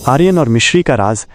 आर्यन और मिश्री का राज।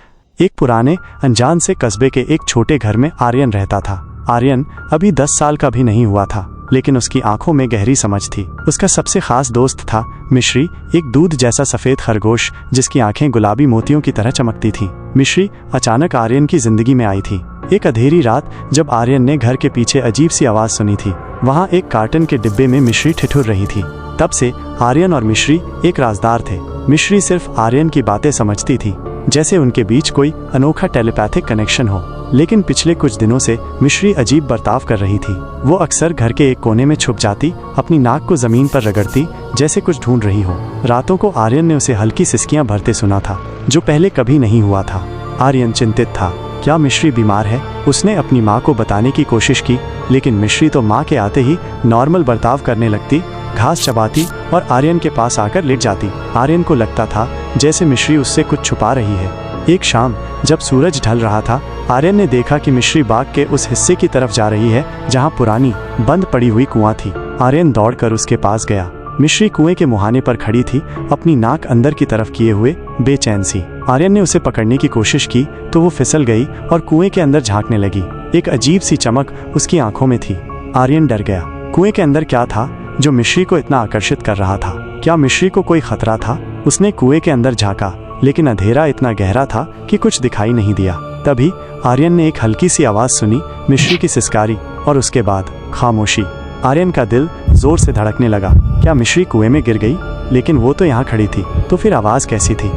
एक पुराने अनजान से कस्बे के एक छोटे घर में आर्यन रहता था। आर्यन अभी 10 साल का भी नहीं हुआ था, लेकिन उसकी आंखों में गहरी समझ थी। उसका सबसे खास दोस्त था मिश्री, एक दूध जैसा सफेद खरगोश जिसकी आंखें गुलाबी मोतियों की तरह चमकती थीं। मिश्री अचानक आर्यन की जिंदगी में आई थी। एक अंधेरी रात जब आर्यन ने घर के पीछे अजीब सी आवाज सुनी थी। वहाँ एक कार्टन के डिब्बे में मिश्री ठिठुर रही थी। तब से आर्यन और मिश्री एक राजदार थे। मिश्री सिर्फ आर्यन की बातें समझती थी, जैसे उनके बीच कोई अनोखा टेलीपैथिक कनेक्शन हो। लेकिन पिछले कुछ दिनों से मिश्री अजीब बर्ताव कर रही थी। वो अक्सर घर के एक कोने में छुप जाती, अपनी नाक को जमीन पर रगड़ती जैसे कुछ ढूंढ रही हो। रातों को आर्यन ने उसे हल्की सिसकियां भरते सुना था, जो पहले कभी नहीं हुआ था। आर्यन चिंतित था, क्या मिश्री बीमार है? उसने अपनी माँ को बताने की कोशिश की, लेकिन मिश्री तो माँ के आते ही नॉर्मल बर्ताव करने लगती, घास चबाती और आर्यन के पास आकर लेट जाती। आर्यन को लगता था जैसे मिश्री उससे कुछ छुपा रही है। एक शाम जब सूरज ढल रहा था, आर्यन ने देखा कि मिश्री बाग के उस हिस्से की तरफ जा रही है जहां पुरानी बंद पड़ी हुई कुआं थी। आर्यन दौड़कर उसके पास गया। मिश्री कुएं के मुहाने पर खड़ी थी, अपनी नाक अंदर की तरफ किए हुए बेचैन सी। आर्यन ने उसे पकड़ने की कोशिश की तो वो फिसल गई और कुएं के अंदर झांकने लगी। एक अजीब सी चमक उसकी आंखों में थी। आर्यन डर गया। कुएं के अंदर क्या था जो मिश्री को इतना आकर्षित कर रहा था? क्या मिश्री को कोई खतरा था? उसने कुएं के अंदर झांका, लेकिन अंधेरा इतना गहरा था कि कुछ दिखाई नहीं दिया। तभी आर्यन ने एक हल्की सी आवाज सुनी, मिश्री की सिसकारी, और उसके बाद खामोशी। आर्यन का दिल जोर से धड़कने लगा। क्या मिश्री कुएं में गिर गई? लेकिन वो तो यहाँ खड़ी थी, तो फिर आवाज कैसी थी?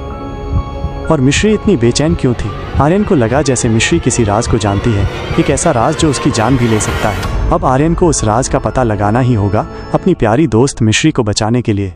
और मिश्री इतनी बेचैन क्यों थी? आर्यन को लगा जैसे मिश्री किसी राज को जानती है, एक ऐसा राज जो उसकी जान भी ले सकता है। अब आर्यन को उस राज का पता लगाना ही होगा, अपनी प्यारी दोस्त मिश्री को बचाने के लिए।